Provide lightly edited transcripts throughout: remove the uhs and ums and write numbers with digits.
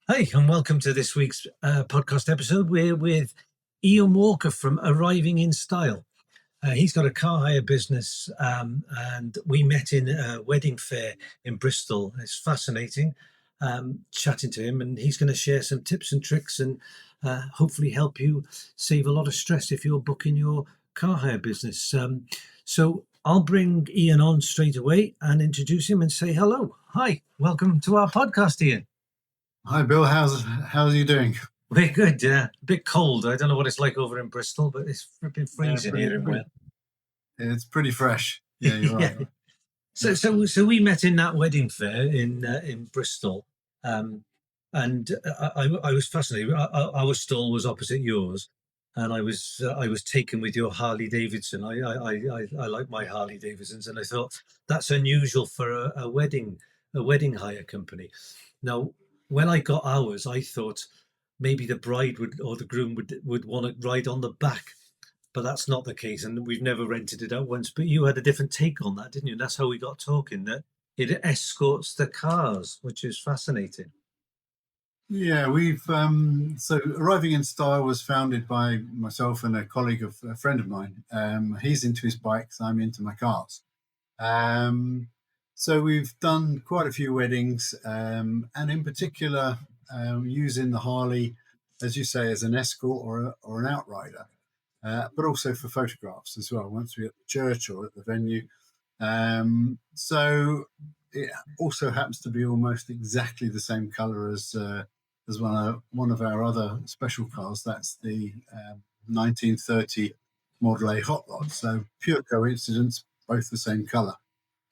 Hey, and welcome to this week's podcast episode. We're with Ian Walker from Arriving in Style. He's got a car hire business, and we met in a wedding fair in Bristol. It's fascinating chatting to him, and he's going to share some tips and tricks and hopefully help you save a lot of stress if you're booking your car hire business. So I'll bring Ian on straight away and introduce him and say hello. Hi, welcome to our podcast, Ian. Hi, Bill. How's you doing? We're good, yeah. A bit cold. I don't know what it's like over in Bristol, but it's flipping freezing here in Wales. It's pretty fresh. Yeah, you're right. So we met in that wedding fair in Bristol, and I was fascinated. Our stall was opposite yours, and I was taken with your Harley Davidson. I like my Harley Davidsons, and I thought that's unusual for a wedding hire company. Now, when I got ours, I thought maybe the bride would or the groom would want to ride on the back, but that's not the case, and we've never rented it out once. But you had a different take on that, didn't you? And that's how we got talking, that it escorts the cars, which is fascinating. Yeah, we've so Arriving in Style was founded by myself and a colleague of a friend of mine. He's into his bikes, I'm into my cars. So we've done quite a few weddings, and in particular, using the Harley, as you say, as an escort or an outrider, but also for photographs as well. Once we're at the church or at the venue, so it also happens to be almost exactly the same colour as one of our other special cars. That's the 1930 Model A Hot Rod. So pure coincidence, both the same colour,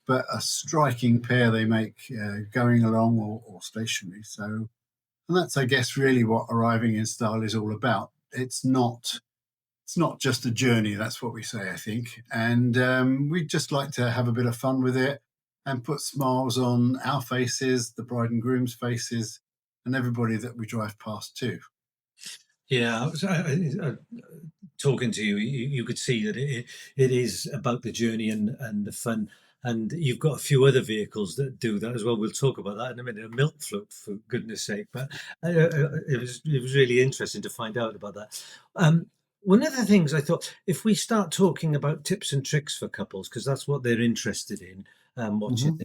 but a striking pair they make going along or stationary. So, and that's, I guess, really what Arriving in Style is all about. It's not just a journey. That's what we say, I think. And we just like to have a bit of fun with it and put smiles on our faces, the bride and groom's faces, and everybody that we drive past too. Yeah, talking to you, you could see that it is about the journey and the fun. And you've got a few other vehicles that do that as well. We'll talk about that in a minute. A milk float, for goodness sake! But it was really interesting to find out about that. One of the things I thought, if we start talking about tips and tricks for couples, because that's what they're interested in, watching.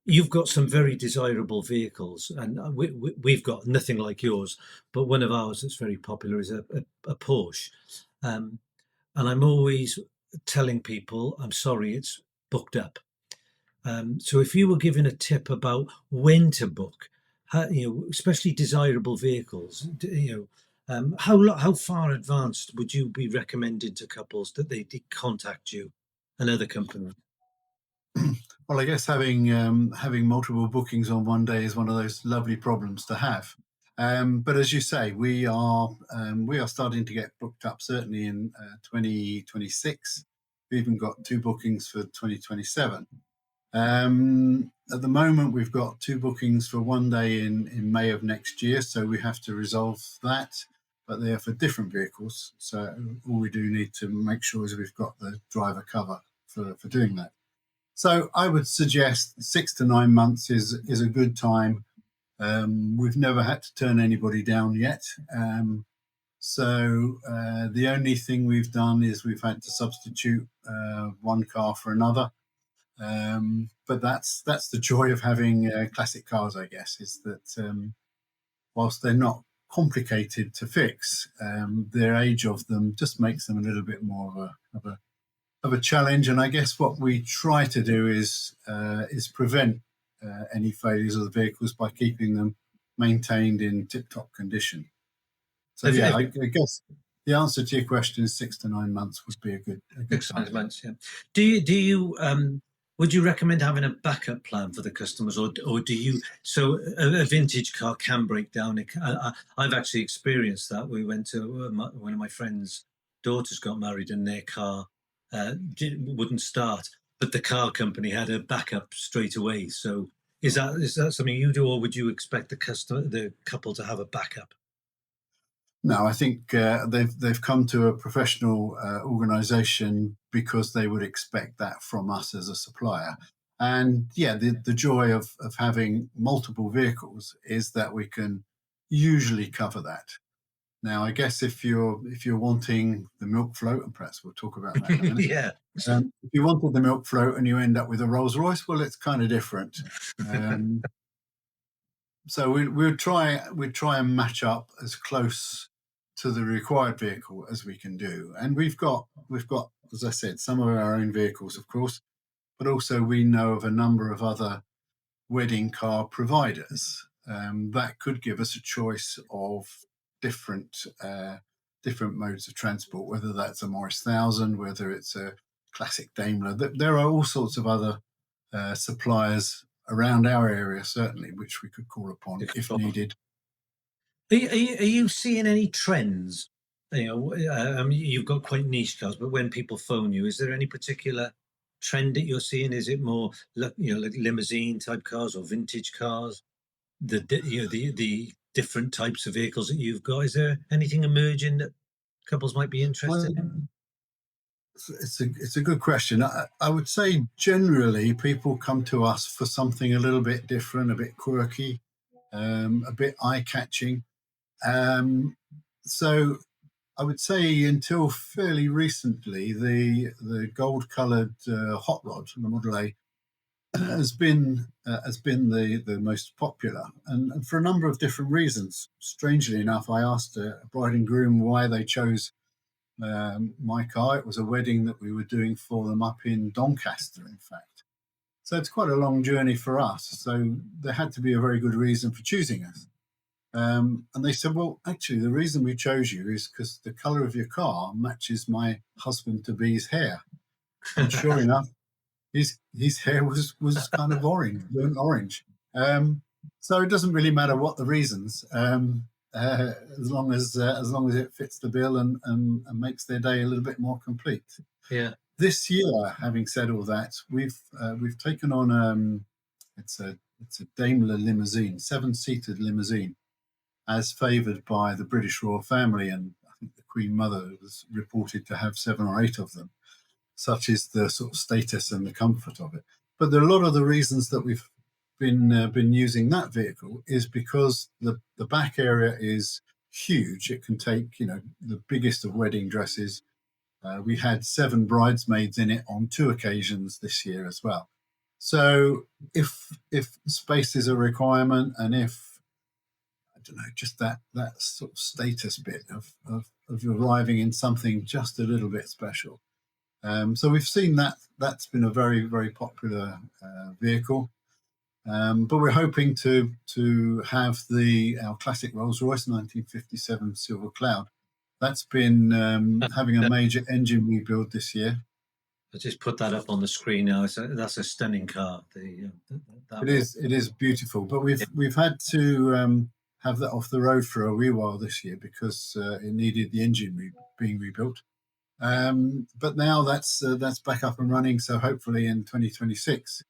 You've got some very desirable vehicles, and we've got nothing like yours, but one of ours that's very popular is a Porsche. And I'm always telling people, I'm sorry, it's booked up. So if you were given a tip about when to book, especially desirable vehicles, how far advanced would you be recommending to couples that they contact you and other companies? Well, I guess having multiple bookings on one day is one of those lovely problems to have. But as you say, we are starting to get booked up. Certainly in 2026, we've even got 2 bookings for 2027. At the moment, we've got 2 bookings for one day in May of next year, so we have to resolve that. But they are for different vehicles, so all we do need to make sure is we've got the driver cover for doing that. So I would suggest 6 to 9 months is a good time. We've never had to turn anybody down yet. So the only thing we've done is we've had to substitute one car for another. But that's the joy of having classic cars, I guess, is that whilst they're not complicated to fix, their age of them just makes them a little bit more of a challenge. And I guess what we try to do is prevent any failures of the vehicles by keeping them maintained in tip-top condition. So I guess the answer to your question is 6 to 9 months would be a good 6 to 9 months. Yeah. Do you would you recommend having a backup plan for the customers, or do you? So a vintage car can break down. I've actually experienced that. We went to one of my friends' daughters got married, and their car wouldn't start, but the car company had a backup straight away. So is that something you do, or would you expect the couple to have a backup? No, I think they've come to a professional organisation because they would expect that from us as a supplier. And yeah, the joy of having multiple vehicles is that we can usually cover that. Now, I guess if you're wanting the milk float, and perhaps we'll talk about that in a minute. Yeah. If you wanted the milk float and you end up with a Rolls Royce, well, it's kind of different. Um, so we'd try and match up as close to the required vehicle as we can do. And we've got, as I said, some of our own vehicles, of course, but also we know of a number of other wedding car providers that could give us a choice of different different modes of transport, whether that's a Morris 1000, whether it's a classic Daimler. There are all sorts of other suppliers around our area, certainly, which we could call upon if needed. Are you seeing any trends? I mean, you've got quite niche cars, but when people phone you, is there any particular trend that you're seeing? Is it more like limousine type cars or vintage cars? The different types of vehicles that you've got. Is there anything emerging that couples might be interested Well, in? it's a good question. I would say generally people come to us for something a little bit different, a bit quirky, a bit eye-catching. So I would say until fairly recently, the gold-coloured hot rod, the Model A, has been the most popular, and for a number of different reasons. Strangely enough, I asked a bride and groom why they chose my car. It was a wedding that we were doing for them up in Doncaster, in fact. So it's quite a long journey for us. So there had to be a very good reason for choosing us. And they said, well, actually, the reason we chose you is because the colour of your car matches my husband to be's hair. And sure enough, his hair was kind of orange, burnt orange. So it doesn't really matter what the reasons, as long as it fits the bill and makes their day a little bit more complete. Yeah. This year, having said all that, we've taken on it's a Daimler limousine, 7-seated limousine, as favoured by the British royal family, and I think the Queen Mother was reported to have 7 or 8 of them. Such is the sort of status and the comfort of it. But there are a lot of the reasons that we've been using that vehicle is because the back area is huge. It can take the biggest of wedding dresses. We had 7 bridesmaids in it on 2 occasions this year as well. So if space is a requirement, and if I don't know, just that sort of status bit of arriving in something just a little bit special. So we've seen that's been a very, very popular vehicle. But we're hoping to have our classic Rolls Royce 1957 Silver Cloud. That's been having a major engine rebuild this year. I just put that up on the screen now. That's a stunning car. It is beautiful, but we've had to have that off the road for a wee while this year because it needed the engine being rebuilt. But now that's back up and running. So hopefully in 2026,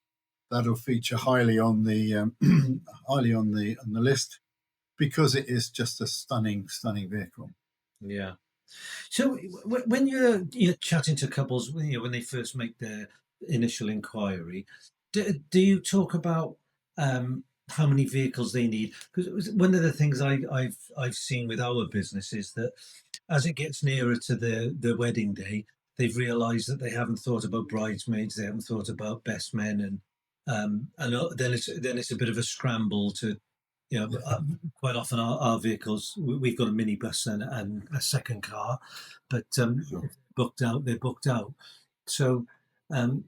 that'll feature highly on the highly on the list because it is just a stunning vehicle. Yeah. So when you're chatting to couples, when they first make their initial inquiry, do you talk about how many vehicles they need? Because one of the things I've seen with our business is that as it gets nearer to the wedding day, they've realised that they haven't thought about bridesmaids, they haven't thought about best men, and then it's a bit of a scramble to quite often our vehicles, we've got a minibus and a second car, but Sure. they're booked out. So um,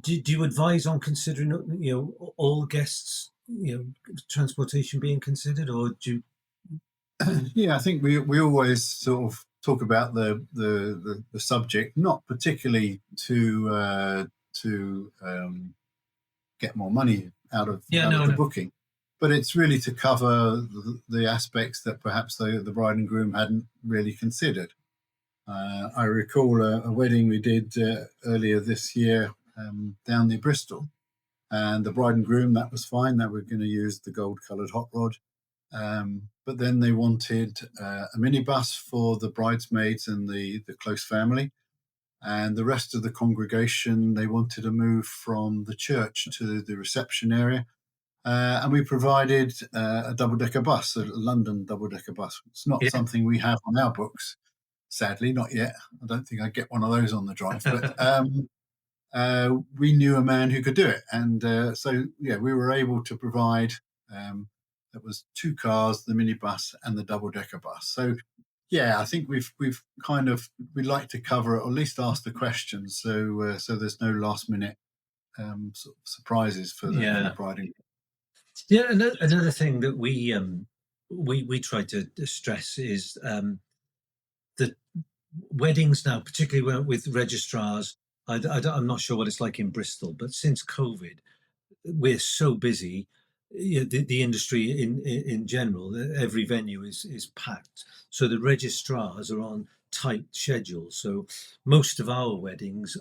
do you advise on considering all guests, transportation being considered, or do you? Yeah, I think we always sort of talk about the subject, not particularly to get more money out of Yeah, no, the no. booking, but it's really to cover the aspects that perhaps the bride and groom hadn't really considered. I recall a wedding we did earlier this year down near Bristol, and the bride and groom, that was fine. They were going to use the gold-coloured hot rod, but then they wanted a minibus for the bridesmaids and the close family. and the rest of the congregation, they wanted to move from the church to the reception area. And we provided a double-decker bus, a London double-decker bus. It's not Yeah. something we have on our books, sadly, not yet. I don't think I'd get one of those on the drive, but we knew a man who could do it. And so, yeah, we were able to provide, it was 2 cars, the minibus and the double-decker bus. So, yeah, I think we've kind of, we like to cover it, or at least ask the questions, so there's no last-minute sort of surprises for the Yeah. bride. Yeah, another thing that we try to stress is that weddings now, particularly with registrars. I'm not sure what it's like in Bristol, but since COVID, we're so busy. The industry in general, every venue is packed. So the registrars are on tight schedules. So most of our weddings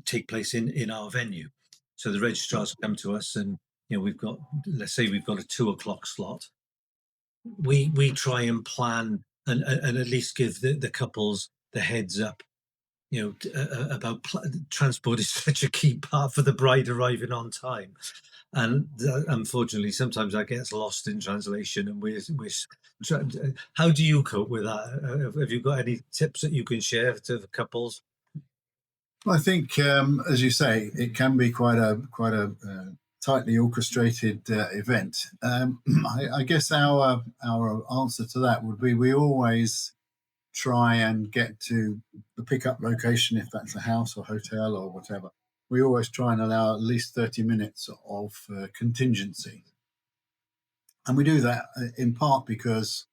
take place in our venue. So the registrars come to us, and we've got, let's say we've got a 2 o'clock slot. We try and plan and at least give the couples the heads up, about transport is such a key part for the bride arriving on time. And unfortunately, sometimes that gets lost in translation. And how do you cope with that? Have you got any tips that you can share to the couples? Well, I think, as you say, it can be quite a tightly orchestrated event. I guess our answer to that would be we always try and get to the pickup location, if that's a house or hotel or whatever. We always try and allow at least 30 minutes of contingency. And we do that in part because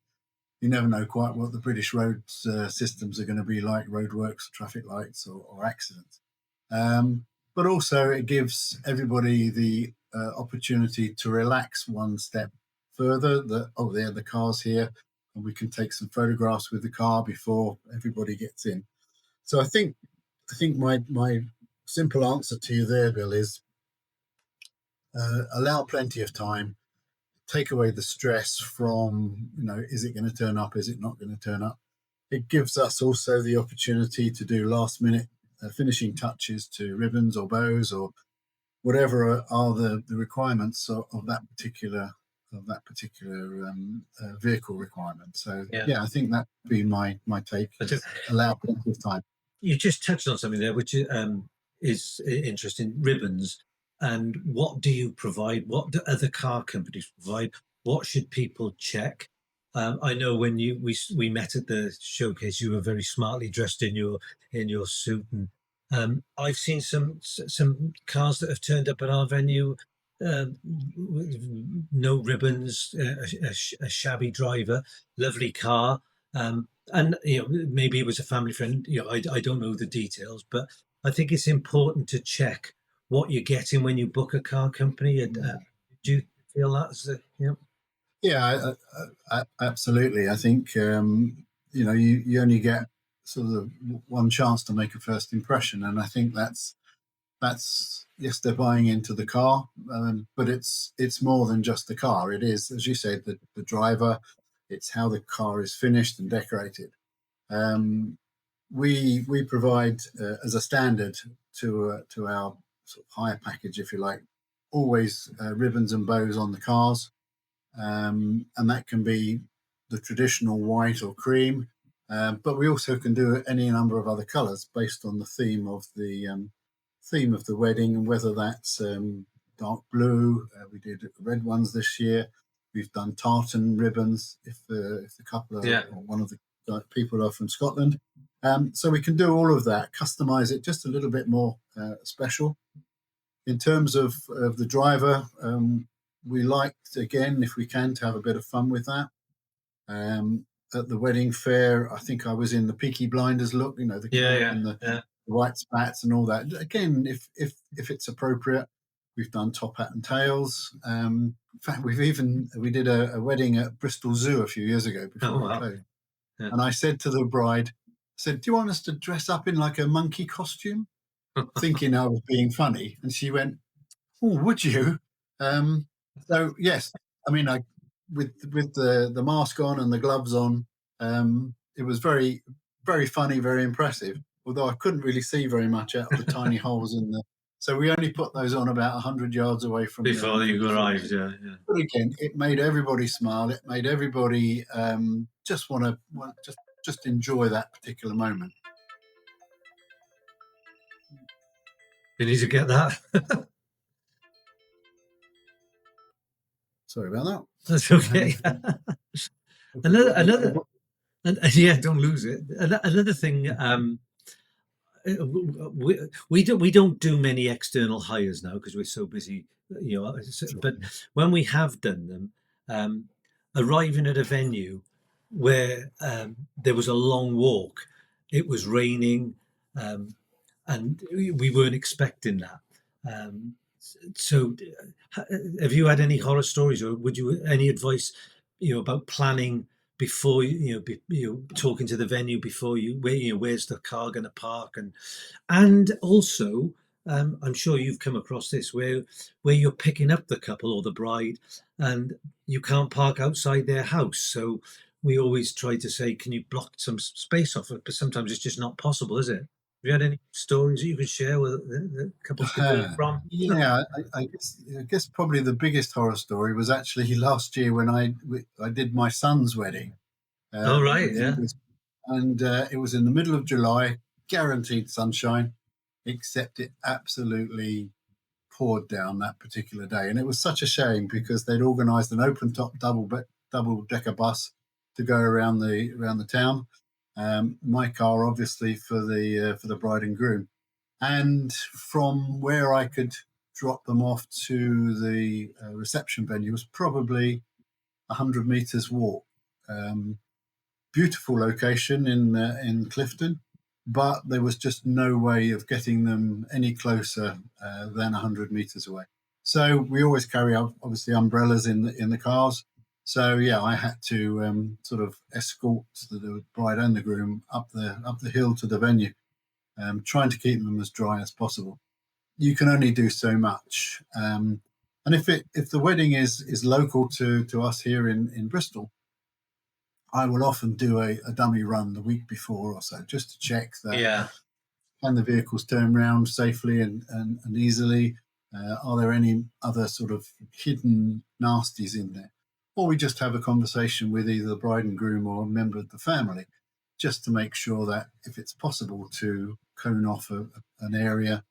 you never know quite what the British roads systems are going to be like, roadworks, traffic lights, or accidents. But also, it gives everybody the opportunity to relax one step further. There, the car's here, and we can take some photographs with the car before everybody gets in. So I think my simple answer to you there, Bill, is allow plenty of time. Take away the stress from, is it going to turn up? Is it not going to turn up? It gives us also the opportunity to do last minute finishing touches to ribbons or bows or whatever are the requirements of that particular vehicle requirement. So yeah, I think that would be my take. Allow plenty of time. You just touched on something there, which is interesting. Ribbons, and what do you provide? What do other car companies provide? What should people check? I know when we met at the showcase, you were very smartly dressed in your suit, and I've seen some cars that have turned up at our venue, with no ribbons, a shabby driver, lovely car. And maybe it was a family friend. I don't know the details, but I think it's important to check what you're getting when you book a car company. And do you feel that's Yeah, absolutely. I think you only get sort of one chance to make a first impression, and I think that's yes, they're buying into the car, but it's more than just the car. It is, as you said, the driver. It's how the car is finished and decorated. We provide as a standard to our sort of hire package, if you like, always ribbons and bows on the cars, and that can be the traditional white or cream, but we also can do any number of other colours based on the theme of the wedding, and whether that's dark blue. We did red ones this year. We've done tartan ribbons if the couple or one of the people are from Scotland. So we can do all of that, customize it just a little bit more special. In terms of the driver, we like, again, if we can, to have a bit of fun with that. At the wedding fair, I think I was in the Peaky Blinders look, the coat and the white spats and all that. Again, if it's appropriate, we've done top hat and tails. In fact, we did a wedding at Bristol Zoo a few years ago before it closed. Yeah. And I said to the bride, "Do you want us to dress up in like a monkey costume?" Thinking I was being funny, and she went, "Oh, would you?" So yes, I mean, with the mask on and the gloves on, it was very, very funny, very impressive. although I couldn't really see very much out of the tiny holes in the. So we only put those on about 100 yards away from Before from you the arrived, venue. yeah, yeah. But again, it made everybody smile. It made everybody just want to just enjoy that particular moment. You need to get that. Sorry about that. That's okay. another, yeah, don't lose it. Another thing, we don't do many external hires now because we're so busy, but when we have done them, arriving at a venue where there was a long walk, it was raining, and we weren't expecting that. So have you had any horror stories, or would you any advice about planning before talking to the venue before where's the car going to park, and also, I'm sure you've come across this where you're picking up the couple or the bride, and you can't park outside their house. So we always try to say, can you block some space off it? But sometimes it's just not possible, is it? Have you had any stories that you could share with the couples you've heard from? Yeah, I guess probably the biggest horror story was actually last year when I did my son's wedding. Oh, right, yeah. And it was in the middle of July, guaranteed sunshine, except it absolutely poured down that particular day. And it was such a shame because they'd organised an open top double decker bus to go around the town. My car, obviously, for the bride and groom, and from where I could drop them off to the reception venue was probably 100 meters walk. Beautiful location in Clifton, but there was just no way of getting them any closer than 100 meters away. So we always carry obviously umbrellas in the cars. So yeah, I had to sort of escort the bride and the groom up the hill to the venue, trying to keep them as dry as possible. You can only do so much, and if the wedding is local to us here in Bristol, I will often do a dummy run the week before or so, just to check that Yeah. can the vehicles turn around safely and easily. Are there any other sort of hidden nasties in there? Or we just have a conversation with either the bride and groom or a member of the family, just to make sure that if it's possible to cone off an area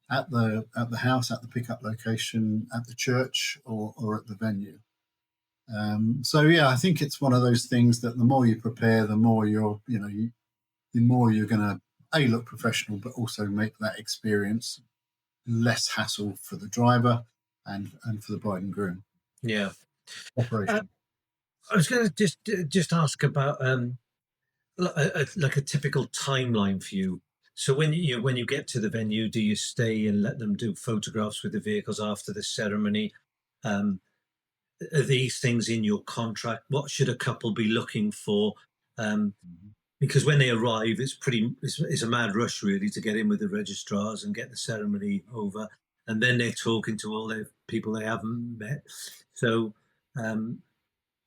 at the house, at the pickup location, at the church, or at the venue. So yeah, I think it's one of those things that the more you prepare, the more the more you're going to look professional, but also make that experience less hassle for the driver and for the bride and groom. Yeah. Operation. I was going to just ask about like a typical timeline for you. So when you get to the venue, do you stay and let them do photographs with the vehicles after the ceremony? Are these things in your contract? What should a couple be looking for? Because when they arrive, it's a mad rush really to get in with the registrars and get the ceremony over, and then they're talking to all the people they haven't met. So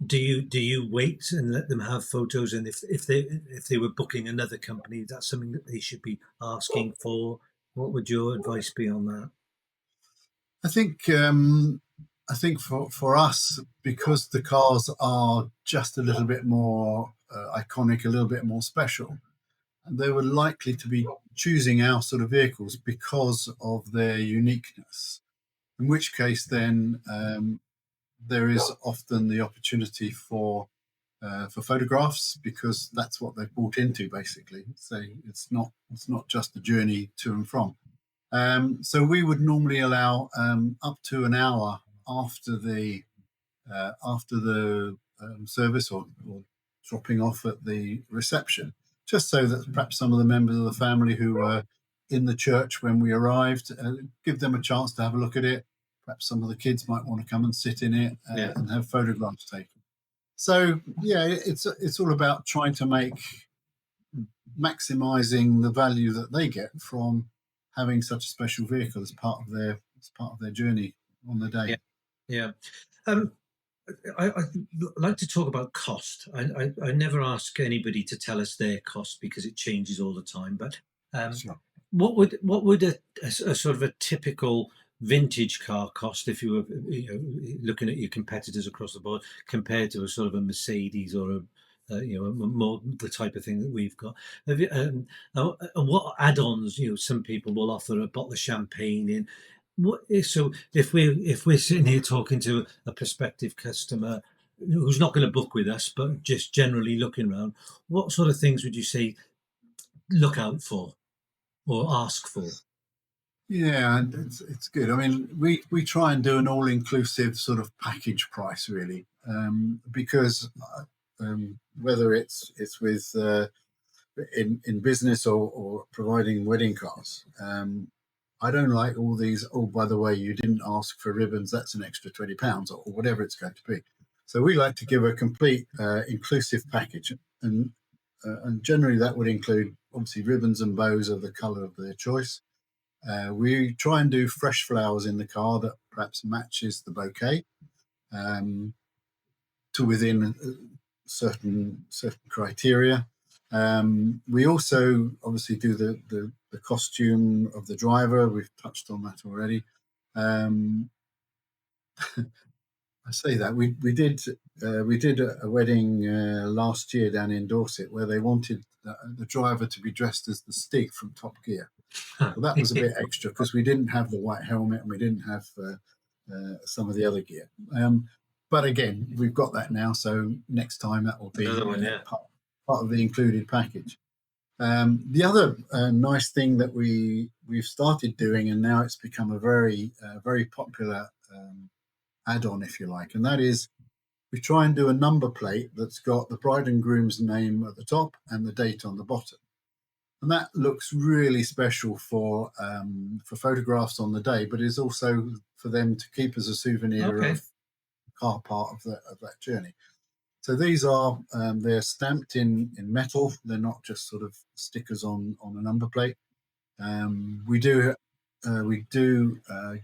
do you wait and let them have photos? And if they were booking another company, that's something that they should be asking for. What would your advice be on that? I think for us, because the cars are just a little bit more iconic, a little bit more special, they were likely to be choosing our sort of vehicles because of their uniqueness. In which case, then there is often the opportunity for photographs, because that's what they've bought into, basically. So it's not just the journey to and from. So we would normally allow up to an hour after the service or dropping off at the reception, just so that perhaps some of the members of the family who were in the church when we arrived, give them a chance to have a look at it. Perhaps some of the kids might want to come and sit in it and have photographs taken. So yeah, it's all about trying to maximizing the value that they get from having such a special vehicle as part of their journey on the day. Yeah. I'd like to talk about cost. I never ask anybody to tell us their cost because it changes all the time. But Um, Sure. what would a sort of a typical vintage car cost if you were looking at your competitors across the board compared to a sort of a Mercedes or a more the type of thing that we've got? Have you, and what add-ons? Some people will offer a bottle of champagne in. So if we're sitting here talking to a prospective customer who's not going to book with us, but just generally looking around, what sort of things would you say look out for or ask for? Yeah, and it's good. I mean, we try and do an all-inclusive sort of package price, really, because whether it's with in business or providing wedding cars, I don't like all these. Oh, by the way, you didn't ask for ribbons. That's an extra £20, or whatever it's going to be. So we like to give a complete inclusive package, and generally that would include obviously ribbons and bows of the colour of their choice. We try and do fresh flowers in the car that perhaps matches the bouquet to within certain criteria. We also obviously do the costume of the driver. We've touched on that already. I say that we did a wedding last year down in Dorset where they wanted the driver to be dressed as the Stig from Top Gear. Well, that was a bit extra because we didn't have the white helmet and we didn't have some of the other gear. But again, we've got that now, so next time that will be Another one, yeah. part of the included package. The other nice thing that we've started doing, and now it's become a very popular add-on, if you like, and that is we try and do a number plate that's got the bride and groom's name at the top and the date on the bottom. And that looks really special for photographs on the day, but is also for them to keep as a souvenir Okay. of car part of that journey. So these are they're stamped in metal. They're not just sort of stickers on a number plate. We do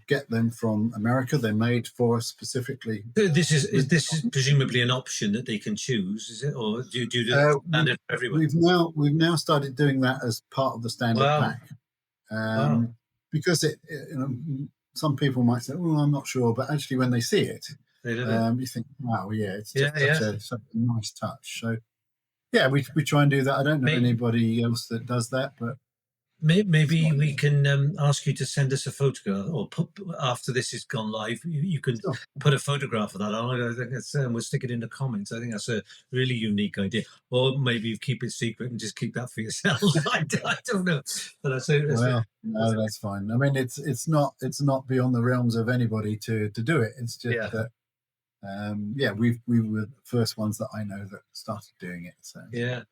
get them from America. They're made for us specifically. This is presumably an option that they can choose, is it, or do you do the standard for everyone? We've now started doing that as part of the standard Wow, pack, wow, because some people might say, "Well, I'm not sure," but actually, when they see it, they love it. you think, "Wow, yeah, it's Yeah, just yeah. such a nice touch." So, yeah, we try and do that. I don't know Maybe, anybody else that does that, but it's maybe not. we can ask you to send us a photograph, or put after this has gone live, you can Sure. put a photograph of that on. I think we'll stick it in the comments. I think that's a really unique idea. Or maybe you keep it secret and just keep that for yourselves. I don't know, but Well, that's no, that's fine. I mean, it's not beyond the realms of anybody to do it. It's just yeah. that, yeah, we were the first ones that I know that started doing it. So Yeah.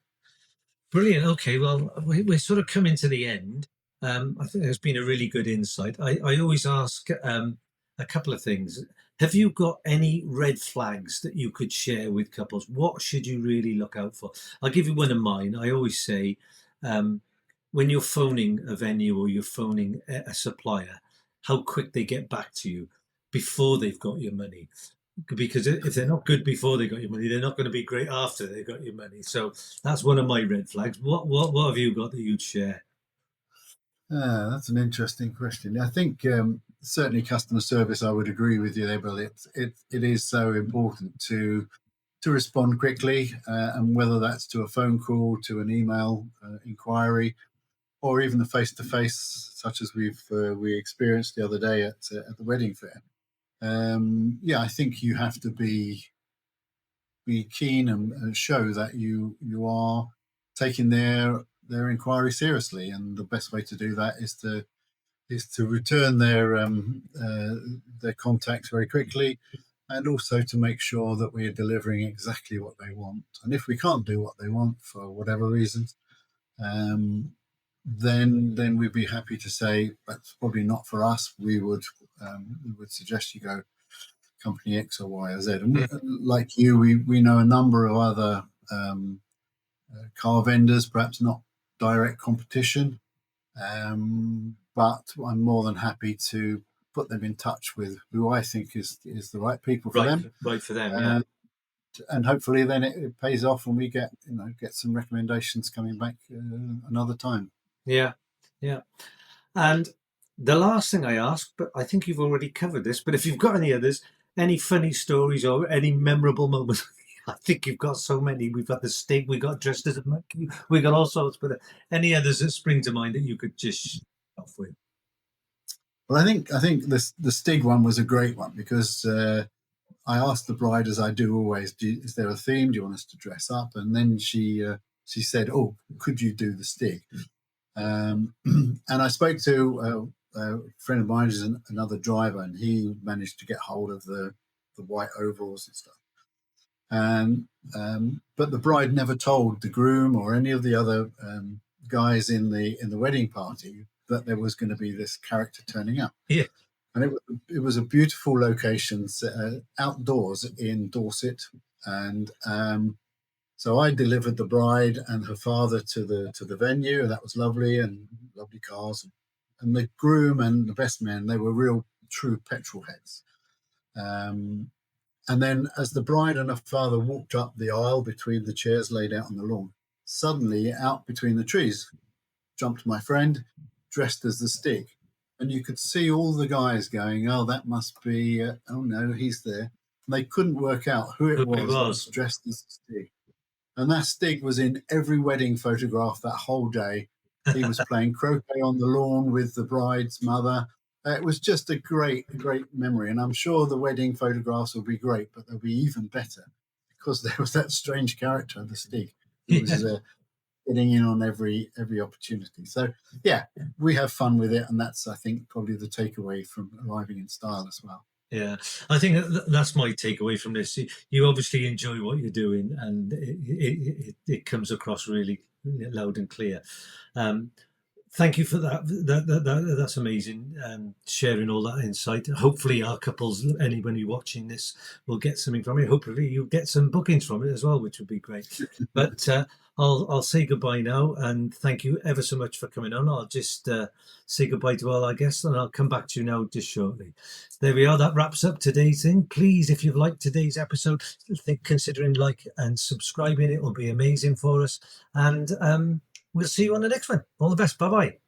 Brilliant. Okay, well, we're sort of coming to the end. I think there's been a really good insight. I always ask a couple of things. Have you got any red flags that you could share with couples? What should you really look out for? I'll give you one of mine. I always say, um, when you're phoning a venue or you're phoning a supplier, how quick they get back to you before they've got your money, because if they're not good before they got your money, they're not going to be great after they got your money. So that's one of my red flags. What have you got that you'd share? that's an interesting question. I think certainly customer service. I would agree with you there, Bill. It is so important to respond quickly, and whether that's to a phone call, to an email inquiry, or even the face-to-face, such as we experienced the other day at the wedding fair. Yeah, I think you have to be keen and show that you are taking their inquiry seriously, and the best way to do that is to return their contacts very quickly, and also to make sure that we are delivering exactly what they want. And if we can't do what they want for whatever reasons, um, then we'd be happy to say that's probably not for us. We would suggest you go company X or Y or Z. And like you, we know a number of other car vendors, perhaps not direct competition, but I'm more than happy to put them in touch with who I think is the right people for Right, them. right for them. Yeah, And hopefully then it pays off and we get some recommendations coming back another time. yeah. Yeah. And the last thing I ask, but I think you've already covered this, but if you've got any others, any funny stories or any memorable moments, I think you've got so many. We've got the steak, we got dressed as a monkey, we got all sorts, but any others that spring to mind that you could just off with? Well, I think the Stig one was a great one because I asked the bride, as I do always, is there a theme? Do you want us to dress up? And then she said, "Oh, could you do the Stig?" And I spoke to a friend of mine who's another driver, and he managed to get hold of the white ovals and stuff. And but the bride never told the groom or any of the other guys in the wedding party that there was going to be this character turning up. Yeah. And it was a beautiful location, outdoors in Dorset, and so I delivered the bride and her father to the venue, and that was lovely, and lovely cars, and the groom and the best man, they were real true petrol heads. And then as the bride and her father walked up the aisle between the chairs laid out on the lawn, suddenly out between the trees jumped my friend, dressed as the Stig. And you could see all the guys going, "Oh, that must be, oh no, he's there." And they couldn't work out who it Who it was that was. was dressed as the Stig. And that Stig was in every wedding photograph that whole day. He was playing croquet on the lawn with the bride's mother. It was just a great memory. And I'm sure the wedding photographs will be great, but they'll be even better because there was that strange character, the Stig, who was getting in on every opportunity. So yeah, we have fun with it, and that's, I think, probably the takeaway from arriving in style as well. Yeah, I think that's my takeaway from this. You obviously enjoy what you're doing, and it comes across really loud and clear. Um, Thank you for that. That's amazing. Sharing all that insight. Hopefully, our couples, anybody watching this, will get something from it. Hopefully, you get some bookings from it as well, which would be great. But I'll say goodbye now, and thank you ever so much for coming on. I'll just say goodbye to all our guests, and I'll come back to you now just shortly. There we are. That wraps up today's thing. Please, if you've liked today's episode, think considering like and subscribing. It will be amazing for us. And we'll see you on the next one. All the best. Bye bye.